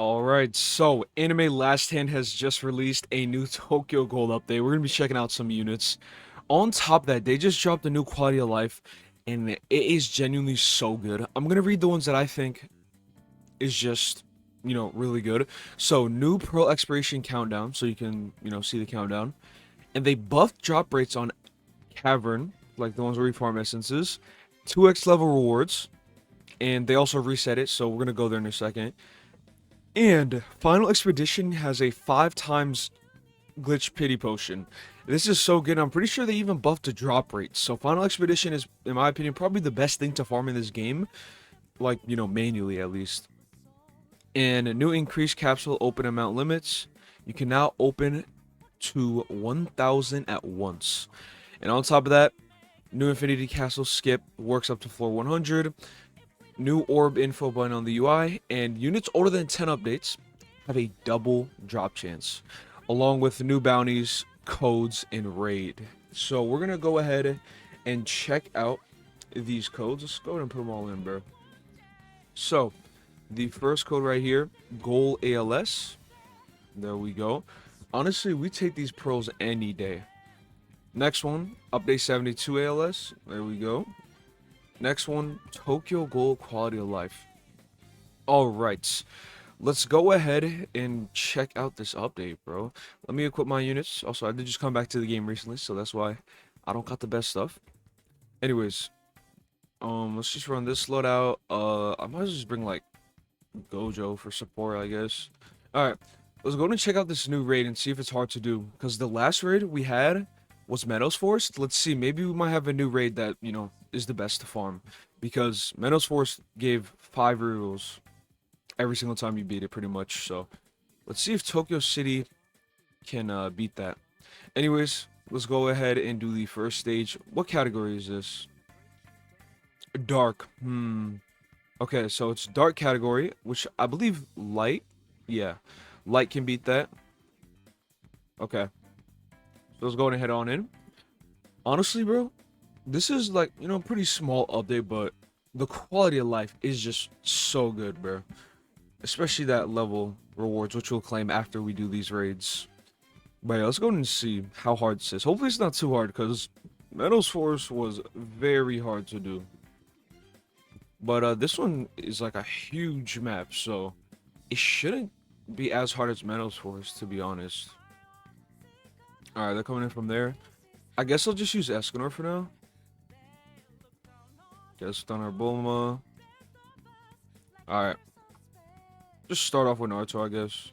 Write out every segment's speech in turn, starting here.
Alright, so Anime Last Hand has just released a new Tokyo Gold update. We're gonna be checking out some units. On top of that, they just dropped a new quality of life, and it is genuinely so good. I'm gonna read the ones that I think is just, really good. So, new Pearl Expiration Countdown, so you can, see the countdown. And they buffed drop rates on Cavern, like the ones where we farm essences. 2x level rewards, and they also reset it, so we're gonna go there in a second. And Final Expedition has a 5 times glitch pity potion. This is so good. I'm pretty sure they even buffed the drop rate. So Final Expedition is, in my opinion, probably the best thing to farm in this game. Like, manually at least. And a new increased capsule open amount limits. You can now open to 1,000 at once. And on top of that, new Infinity Castle skip works up to floor 100. New orb info button on the UI, and units older than 10 updates have a double drop chance, along with new bounties, codes, and raid. So we're gonna go ahead and check out these codes. Let's go ahead and put them all in, bro. So the first code right here, Goal ALS. There we go. Honestly, we take these pearls any day. Next one, Update 72 ALS. There we go. Next one, Tokyo Gold Quality of Life. Alright, let's go ahead and check out this update, bro. Let me equip my units. Also, I did just come back to the game recently, so that's why I don't got the best stuff. Anyways, let's just run this loadout. I might as well just bring, like, Gojo for support, I guess. Alright, let's go and check out this new raid and see if it's hard to do. Because the last raid we had was Meadows Forest. Let's see, maybe we might have a new raid that, is the best to farm. Because Meadows Forest gave 5 rerolls every single time you beat it, pretty much. So, let's see if Tokyo City can beat that. Anyways, let's go ahead and do the first stage. What category is this? Dark. Okay, so it's dark category, which I believe light. Yeah, light can beat that. Okay. So let's go ahead and head on in. Honestly, bro, this is like, pretty small update, but the quality of life is just so good, bro. Especially that level rewards, which we'll claim after we do these raids. But yeah, let's go and see how hard this is. Hopefully it's not too hard, because Meadows Force was very hard to do. But this one is like a huge map, so it shouldn't be as hard as Meadows Force, to be honest. Alright, they're coming in from there. I guess I'll just use Escanor for now. Guess Thunder Bulma. Alright. Just start off with Naruto, I guess.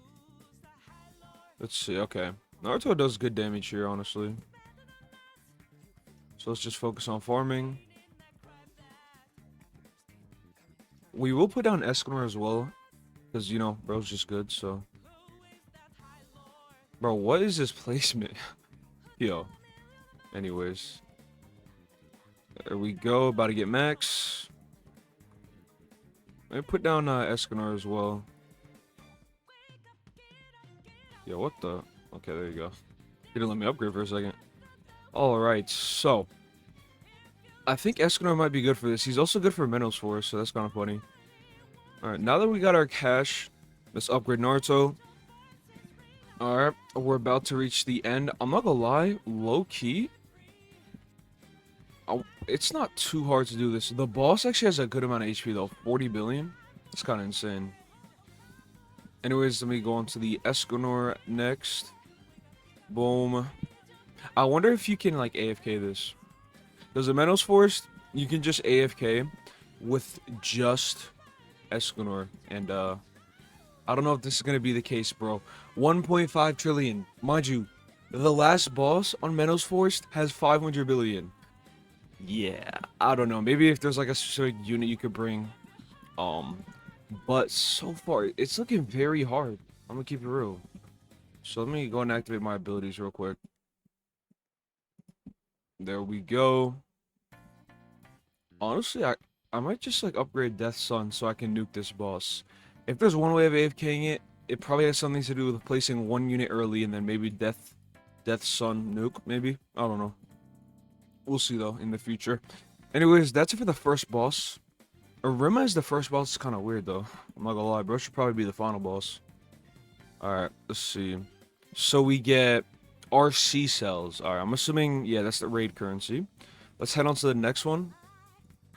Let's see, okay. Naruto does good damage here, honestly. So let's just focus on farming. We will put down Escanor as well. Because, bro's just good, so. Bro, what is this placement? Yo. Anyways. There we go. About to get max. Let me put down Escanor as well. Yo, what the? Okay, there you go. Didn't let me upgrade for a second. Alright, so. I think Escanor might be good for this. He's also good for Meadows Force, so that's kind of funny. Alright, now that we got our cash, let's upgrade Naruto. Alright, we're about to reach the end. I'm not gonna lie, low-key, it's not too hard to do this. The boss actually has a good amount of HP, though. 40 billion? It's kind of insane. Anyways, let me go on to the Escanor next. Boom. I wonder if you can, like, AFK this. Because the Meadows Forest, you can just AFK with just Escanor. And, I don't know if this is going to be the case, bro. 1.5 trillion. Mind you, the last boss on Meadows Forest has 500 billion. Yeah, I don't know. Maybe if there's like a specific unit you could bring. But so far, it's looking very hard. I'm going to keep it real. So let me go and activate my abilities real quick. There we go. Honestly, I might just like upgrade Death Sun so I can nuke this boss. If there's one way of AFKing it, it probably has something to do with placing one unit early and then maybe Death Sun nuke, maybe? I don't know. We'll see though in the future. Anyways, that's it for the first boss. Rima as the first boss is kind of weird though. I'm not gonna lie, bro. Should probably be the final boss. All right, let's see. So we get RC cells. All right, I'm assuming yeah, that's the raid currency. Let's head on to the next one.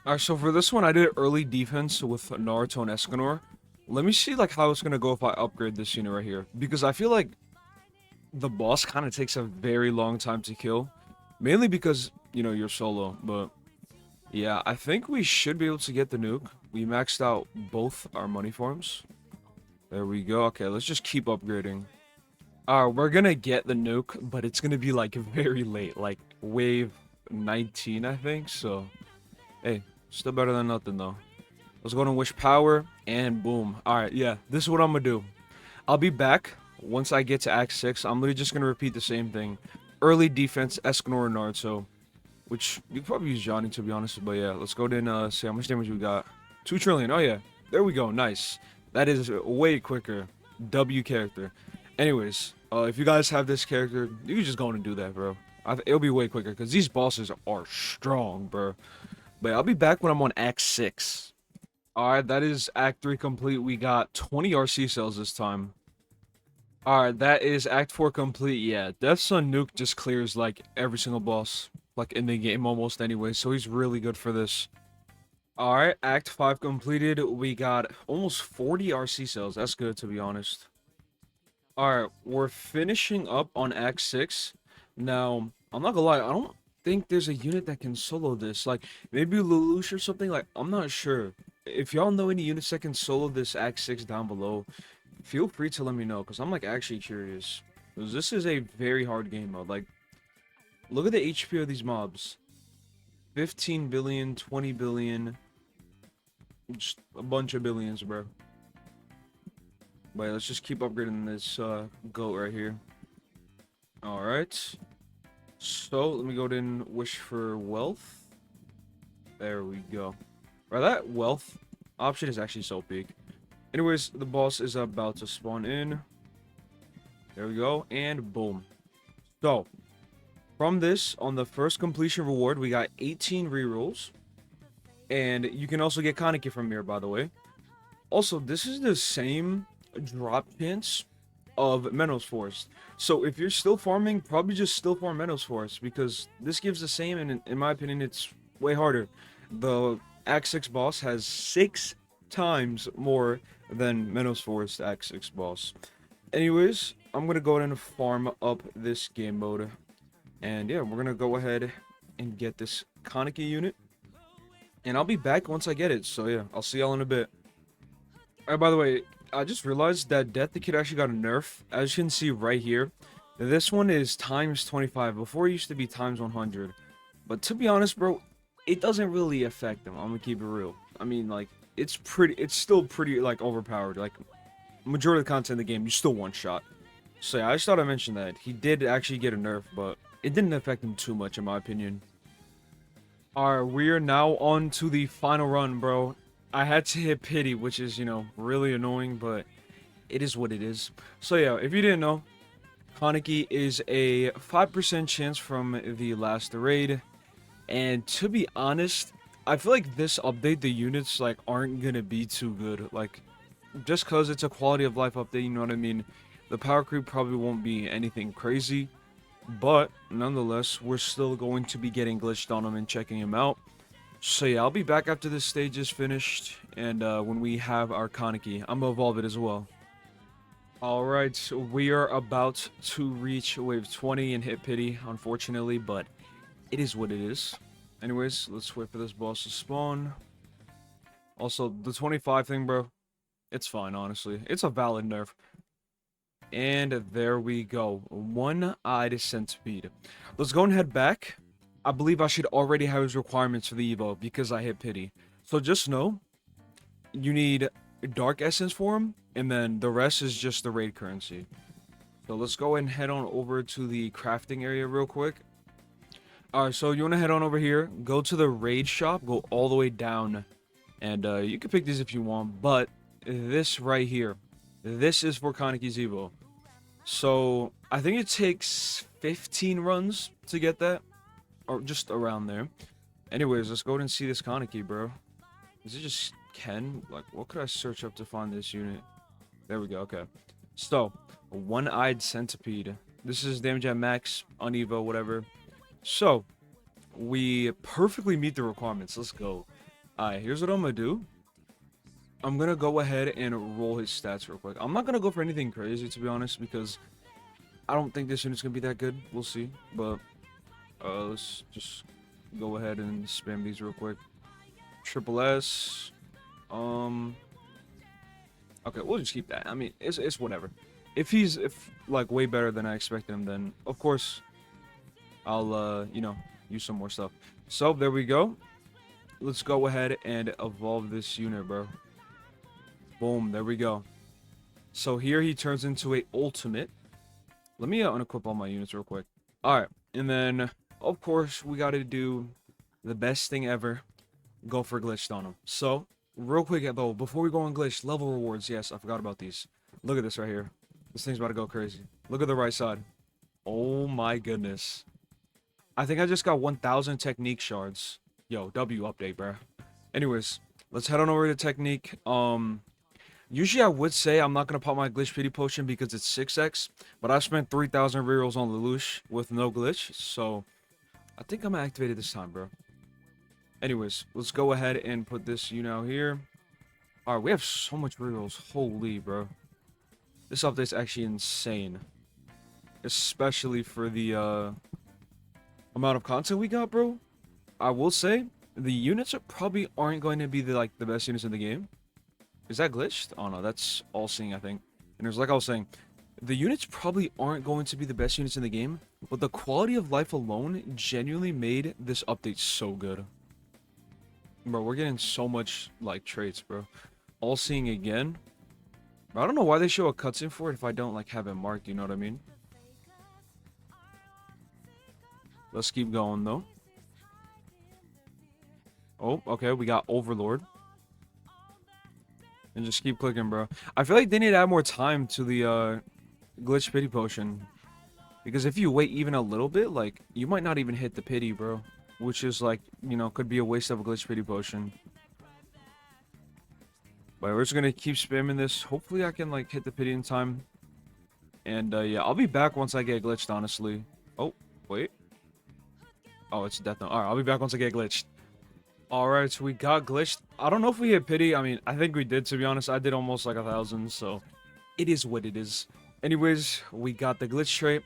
All right, so for this one, I did early defense with Naruto and Escanor. Let me see like how it's gonna go if I upgrade this unit right here, because I feel like the boss kind of takes a very long time to kill, mainly because you're solo. But yeah, I think we should be able to get the nuke. We maxed out both our money farms. There we go. Okay, let's just keep upgrading. We're gonna get the nuke, but it's gonna be like very late, like wave 19, I think. So, hey, still better than nothing though. Let's go to Wish Power, and boom. Alright, yeah, this is what I'm gonna do. I'll be back once I get to Act 6. I'm literally just gonna repeat the same thing. Early defense, Escanor and Naruto. Which, you could probably use Johnny to be honest, but yeah, let's go and see how much damage we got. 2 trillion, oh yeah. There we go, nice. That is way quicker. W character. Anyways, if you guys have this character, you can just go and do that, bro. It'll be way quicker, because these bosses are strong, bro. But I'll be back when I'm on Act 6. Alright, that is Act 3 complete. We got 20 RC cells this time. Alright, that is Act 4 complete. Yeah, Death Sun Nuke just clears, like, every single boss, like, in the game almost anyway, so he's really good for this. Alright, Act 5 completed. We got almost 40 RC cells. That's good, to be honest. Alright, we're finishing up on Act 6. Now, I'm not gonna lie, I don't think there's a unit that can solo this. Like, maybe Lelouch or something, like, I'm not sure. If y'all know any units that can solo this Act 6 down below, feel free to let me know, because I'm, like, actually curious. Because this is a very hard game mode. Like, look at the HP of these mobs. 15 billion, 20 billion. Just a bunch of billions, bro. Wait, let's just keep upgrading this goat right here. Alright. So, let me go ahead and wish for wealth. There we go. Right, that wealth option is actually so big. Anyways, the boss is about to spawn in. There we go, and boom. So, from this, on the first completion reward, we got 18 rerolls. And you can also get Kaneki from here, by the way. Also, this is the same drop chance of Menos Forest. So if you're still farming, probably just still farm Menos Forest, because this gives the same, and in my opinion, it's way harder. The Act 6 boss has 6 times more than Menos Forest Act 6 boss. Anyways, I'm gonna go ahead and farm up this game mode. And yeah, we're gonna go ahead and get this Kaneki unit. And I'll be back once I get it, so yeah, I'll see y'all in a bit. By the way, I just realized that Death the Kid actually got a nerf. As you can see right here, this one is times 25. Before it used to be times 100. But to be honest, bro, it doesn't really affect them. I'm gonna keep it real. I mean, like, it's still pretty, like, overpowered. Like, majority of the content in the game, you still one shot. So yeah, I just thought I mentioned that. He did actually get a nerf, but it didn't affect him too much, in my opinion. Alright, we are now on to the final run, bro. I had to hit pity, which is, really annoying, but it is what it is. So yeah, if you didn't know, Kaneki is a 5% chance from the last raid. And to be honest, I feel like this update, the units, like, aren't gonna be too good. Like, just cause it's a quality of life update, you know what I mean? The power creep probably won't be anything crazy. But, nonetheless, we're still going to be getting glitched on him and checking him out. So yeah, I'll be back after this stage is finished, and when we have our Kaneki, I'm gonna evolve it as well. Alright, so we are about to reach wave 20 and hit pity, unfortunately, but it is what it is. Anyways, let's wait for this boss to spawn. Also, the 25 thing, bro, it's fine, honestly. It's a valid nerf. And there we go. One-eyed centipede. Let's go and head back. I believe I should already have his requirements for the Evo because I hit pity. So just know, you need Dark Essence for him, and then the rest is just the raid currency. So let's go and head on over to the crafting area real quick. Alright, so you want to head on over here, go to the raid shop, go all the way down, and you can pick these if you want, but this right here, this is for Kaneki's Evo. So, I think it takes 15 runs to get that. Or just around there. Anyways, let's go ahead and see this Kaneki, bro. Is it just can. Like, what could I search up to find this unit? There we go. Okay. So, one-eyed centipede. This is damage at max, unevo, whatever. So, we perfectly meet the requirements. Let's go. Alright, here's what I'm gonna do. I'm gonna go ahead and roll his stats real quick. I'm not gonna go for anything crazy, to be honest, because I don't think this unit's gonna be that good. We'll see. But, let's just go ahead and spam these real quick. Triple S. Okay, we'll just keep that. I mean, it's whatever. If he's like way better than I expected him, then of course I'll you know, use some more stuff. So there we go. Let's go ahead and evolve this unit, bro. Boom, there we go. So here he turns into a ultimate. Let me unequip all my units real quick. All right, and then of course we got to do the best thing ever. Go for glitched on him. So real quick though, before we go on glitch, level rewards. Yes, I forgot about these. Look at this right here. This thing's about to go crazy. Look at the right side. Oh my goodness. I think I just got 1,000 technique shards. Yo, W update, bro. Anyways, let's head on over to technique. Usually I would say I'm not gonna pop my glitch pity potion because it's 6x, but I spent 3,000 rerolls on Lelouch with no glitch, so I think I'm gonna activate it this time, bro. Anyways, let's go ahead and put this unit out here. Alright, we have so much rerolls. Holy, bro. This update's actually insane. Especially for the amount of content we got, bro. I will say, the units probably aren't going to be the best units in the game. Is that glitched? Oh no, that's all seeing, I think. And there's like I was saying, the units probably aren't going to be the best units in the game, but the quality of life alone genuinely made this update so good. Bro, we're getting so much, like, traits, bro. All seeing again. I don't know why they show a cutscene for it if I don't, like, have it marked, you know what I mean? Let's keep going, though. Oh, okay, we got Overlord. And just keep clicking, bro. I feel like they need to add more time to the, glitch pity potion. Because if you wait even a little bit, like, you might not even hit the pity, bro. Which is, like, you know, could be a waste of a glitch pity potion. But we're just gonna keep spamming this. Hopefully I can, like, hit the pity in time. And, yeah, I'll be back once I get glitched, honestly. Oh, wait. Oh, it's death note. Alright, I'll be back once I get glitched. Alright, so we got glitched. I don't know if we hit pity. I mean, I think we did, to be honest. I did almost, like, 1,000, so... It is what it is. Anyways, we got the glitch trait.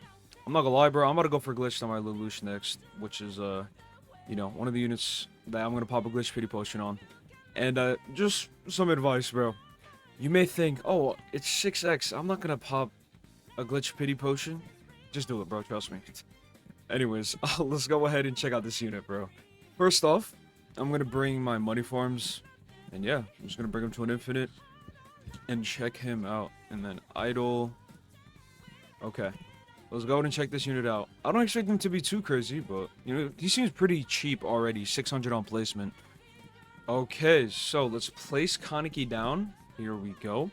I'm not gonna lie, bro. I'm about to go for glitched on my Lelouch next. Which is, you know, one of the units that I'm gonna pop a glitch pity potion on. And, just some advice, bro. You may think, oh, it's 6x. I'm not gonna pop a glitch pity potion. Just do it, bro. Trust me. Anyways, let's go ahead and check out this unit, bro. First off, I'm gonna bring my money farms. And yeah, I'm just gonna bring him to an infinite. And check him out. And then idle. Okay. Let's go ahead and check this unit out. I don't expect him to be too crazy, but, you know, he seems pretty cheap already. 600 on placement. Okay, so let's place Kaneki down. Here we go.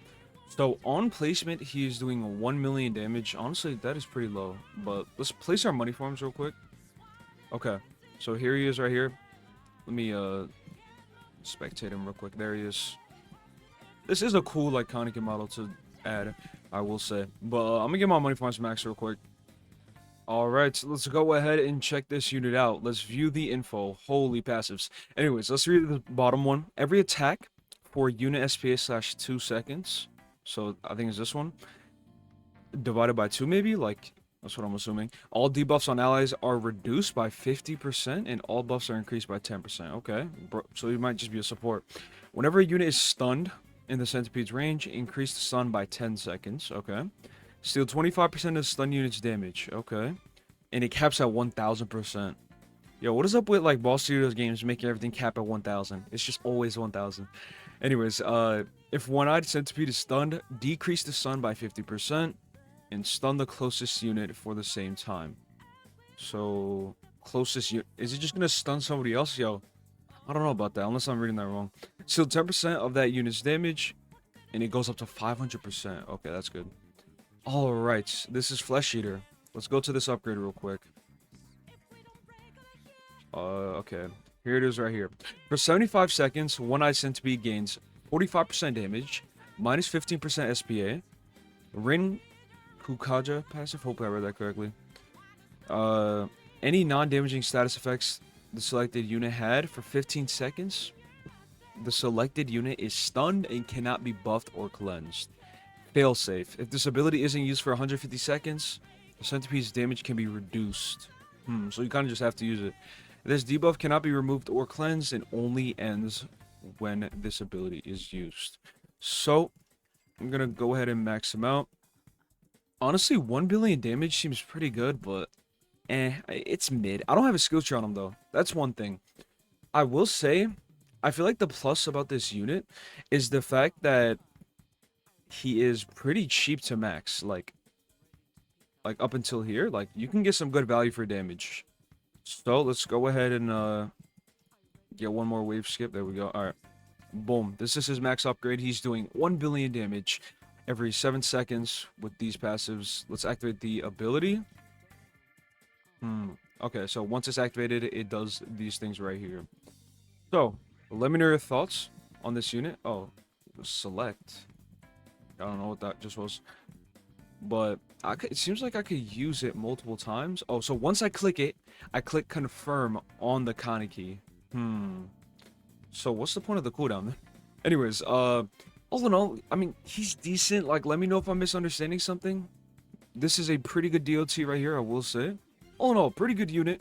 So on placement, he is doing 1 million damage. Honestly, that is pretty low. But let's place our money farms real quick. Okay, so here he is right here. Let me spectate him real quick. There he is. This is a cool like Kaneki model to add, I will say. But I'm gonna get my money farms max real quick. Alright, so let's go ahead and check this unit out. Let's view the info. Holy passives. Anyways, let's read the bottom one. Every attack for unit SPA / 2 seconds. So I think it's this one. Divided by 2 maybe? Like, that's what I'm assuming. All debuffs on allies are reduced by 50% and all buffs are increased by 10%. Okay, so it might just be a support. Whenever a unit is stunned in the centipede's range, increase the stun by 10 seconds. Okay. Steal 25% of stun unit's damage. Okay. And it caps at 1000%. Yo, what is up with like Boss Studios games making everything cap at 1000? It's just always 1000. Anyways, if one-eyed centipede is stunned, decrease the stun by 50% and stun the closest unit for the same time. So, closest unit. Is it just gonna stun somebody else? Yo, I don't know about that, unless I'm reading that wrong. Steal 10% of that unit's damage, and it goes up to 500%. Okay, that's good. Alright, this is Flesh Eater. Let's go to this upgrade real quick. Okay. Here it is right here. For 75 seconds, One Eye Centipede gains 45% damage, minus 15% SPA. Rin Kukaja passive. Hopefully I read that correctly. Uh, any non-damaging status effects the selected unit had for 15 seconds. The selected unit is stunned and cannot be buffed or cleansed. Failsafe. If this ability isn't used for 150 seconds, the centipede's damage can be reduced. So you kind of just have to use it. This debuff cannot be removed or cleansed and only ends when this ability is used. So, I'm gonna go ahead and max him out. Honestly, 1 billion damage seems pretty good, but it's mid. I don't have a skill tree on him though. That's one thing. I will say, I feel like the plus about this unit is the fact that he is pretty cheap to max. Like up until here, like you can get some good value for damage. So let's go ahead and get one more wave skip. There we go. All right, boom. This is his max upgrade. He's doing 1 billion damage every 7 seconds with these passives. Let's activate the ability. Okay, so once it's activated, it does these things right here. So let me know your thoughts on this unit. Oh, select. I don't know what that just was. But it seems like I could use it multiple times. Oh, so once I click it, I click confirm on the Kaneki. So what's the point of the cooldown then? Anyways, all in all, I mean, he's decent. Like, let me know if I'm misunderstanding something. This is a pretty good DOT right here, I will say. All in all, pretty good unit.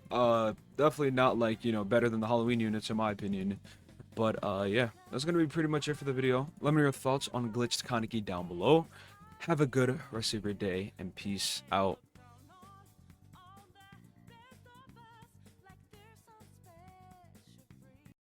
Definitely not like, you know, better than the Halloween units in my opinion. But, yeah, that's gonna be pretty much it for the video. Let me know your thoughts on glitched Kaneki down below. Have a good rest of your day, and peace out.